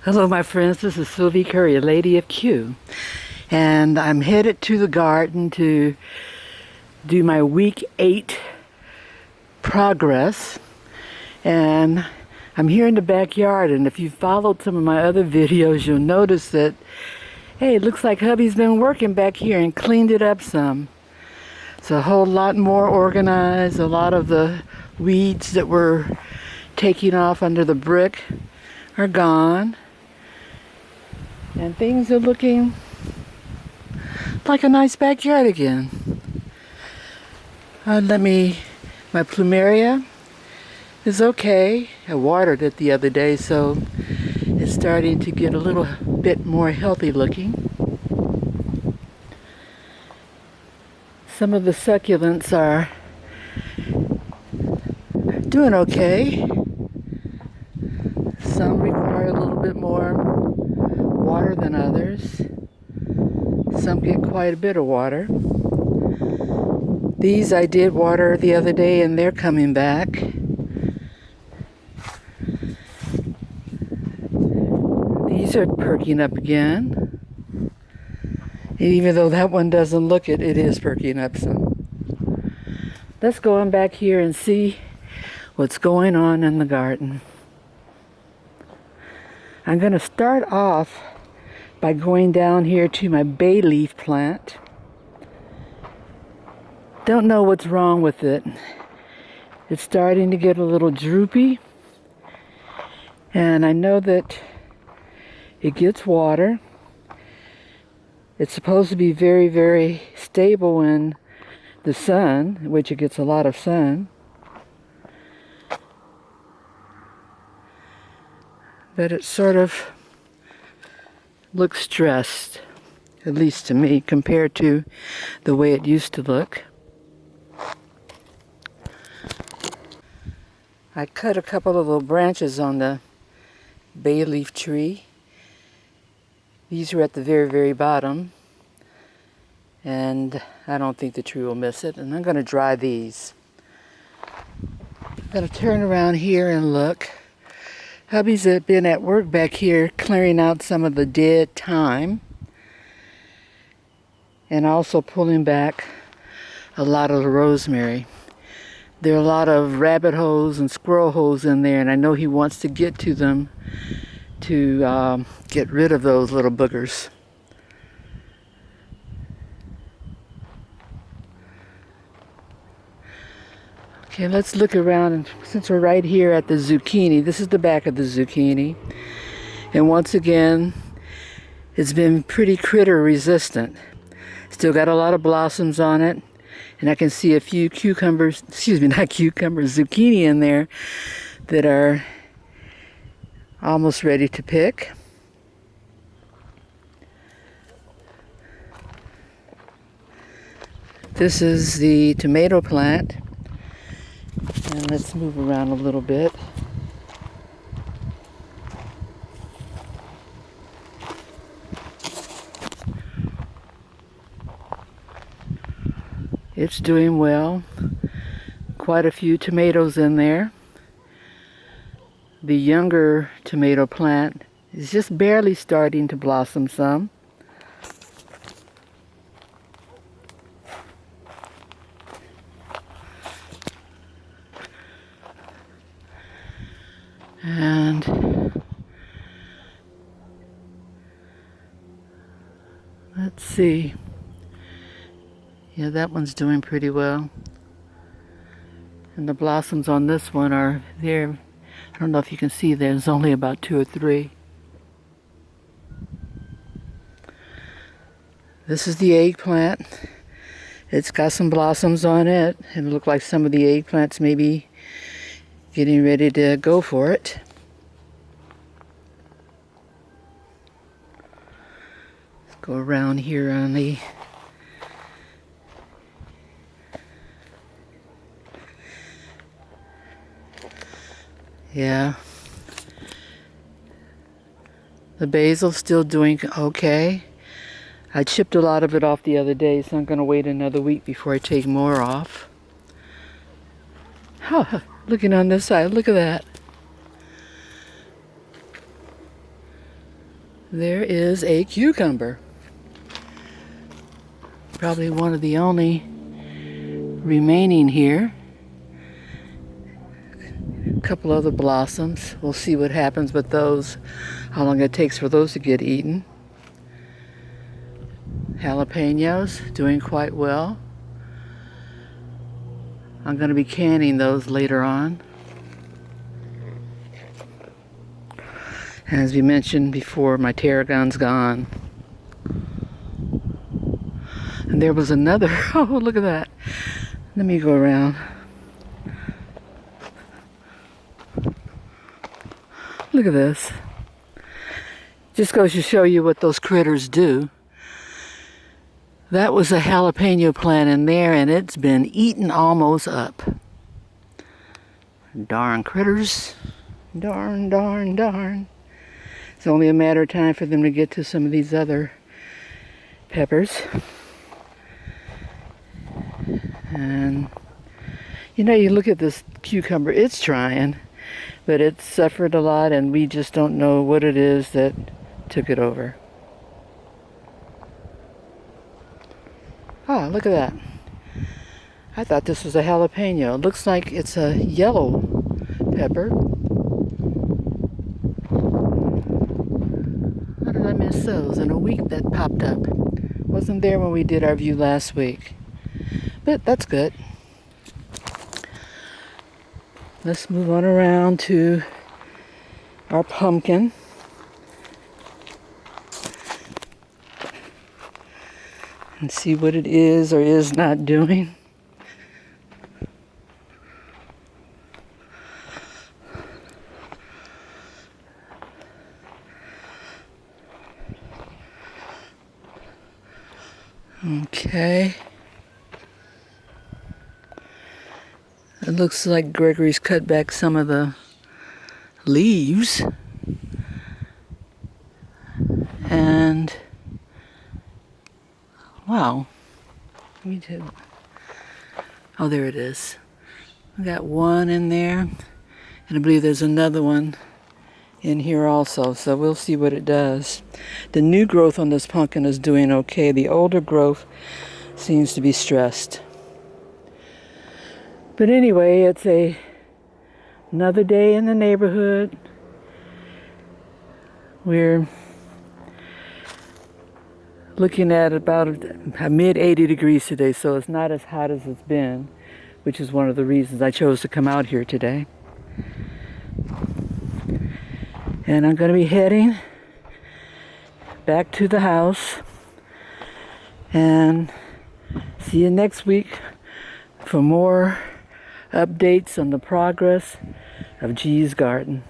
Hello, my friends. This is Sylvie Curry, a lady of Q. And I'm headed to the garden to do my week 8 progress. And I'm here in the backyard. And if you followed some of my other videos, you'll notice that, hey, it looks like hubby's been working back here and cleaned it up some. It's a whole lot more organized. A lot of the weeds that were taking off under the brick are gone. And things are looking like a nice backyard again. My plumeria is okay. I watered it the other day, so it's starting to get a little bit more healthy looking. Some of the succulents are doing okay. Some require a little bit more water than others. Some get quite a bit of water. These I did water the other day and they're coming back. These are perking up again. And even though that one doesn't look it, it is perking up some. Let's go on back here and see what's going on in the garden. I'm going to start off by going down here to my bay leaf plant. Don't know what's wrong with it. It's starting to get a little droopy. And I know that it gets water. It's supposed to be very, very stable in the sun, which it gets a lot of sun. But it sort of looks stressed, at least to me, compared to the way it used to look. I cut a couple of little branches on the bay leaf tree. These are at the very, very bottom, and I don't think the tree will miss it, and I'm going to dry these. I'm going to turn around here and look. Hubby's been at work back here clearing out some of the dead thyme and also pulling back a lot of the rosemary. There are a lot of rabbit holes and squirrel holes in there, and I know he wants to get to them to get rid of those little boogers. Okay, let's look around, and since we're right here at the zucchini, this is the back of the zucchini. And once again, it's been pretty critter resistant. Still got a lot of blossoms on it. And I can see a few zucchini in there that are almost ready to pick. This is the tomato plant. And let's move around a little bit. It's doing well. Quite a few tomatoes in there. The younger tomato plant is just barely starting to blossom some. And let's see. Yeah, that one's doing pretty well. And the blossoms on this one are there. I don't know if you can see, there's only about 2 or 3. This is the eggplant. It's got some blossoms on it. And it looks like some of the eggplants may be getting ready to go for it. Let's go around here on the yeah. The basil's still doing okay. I chipped a lot of it off the other day, so I'm going to wait another week before I take more off. Looking on this side, look at that. There is a cucumber. Probably one of the only remaining here. A couple other blossoms. We'll see what happens with those, how long it takes for those to get eaten. Jalapenos, doing quite well. I'm going to be canning those later on. As we mentioned before, my tarragon's gone. And there was another, oh, look at that. Let me go around. Look at this. Just goes to show you what those critters do. That was a jalapeno plant in there, and it's been eaten almost up. Darn critters. Darn, darn, darn. It's only a matter of time for them to get to some of these other peppers. And, you know, you look at this cucumber, it's trying, but it's suffered a lot, and we just don't know what it is that took it over. Ah, look at that. I thought this was a jalapeno. It looks like it's a yellow pepper. How did I miss those? In a week that popped up. Wasn't there when we did our view last week. But that's good. Let's move on around to our pumpkin. And see what it is or is not doing. Okay. It looks like Gregory's cut back some of the leaves. And wow. Let me do. Oh, there it is. I got one in there, and I believe there's another one in here also, so we'll see what it does. The new growth on this pumpkin is doing okay. The older growth seems to be stressed. But anyway, it's another day in the neighborhood. We're looking at about a mid 80 degrees today, so it's not as hot as it's been, which is one of the reasons I chose to come out here today. And I'm going to be heading back to the house, and see you next week for more updates on the progress of G's garden.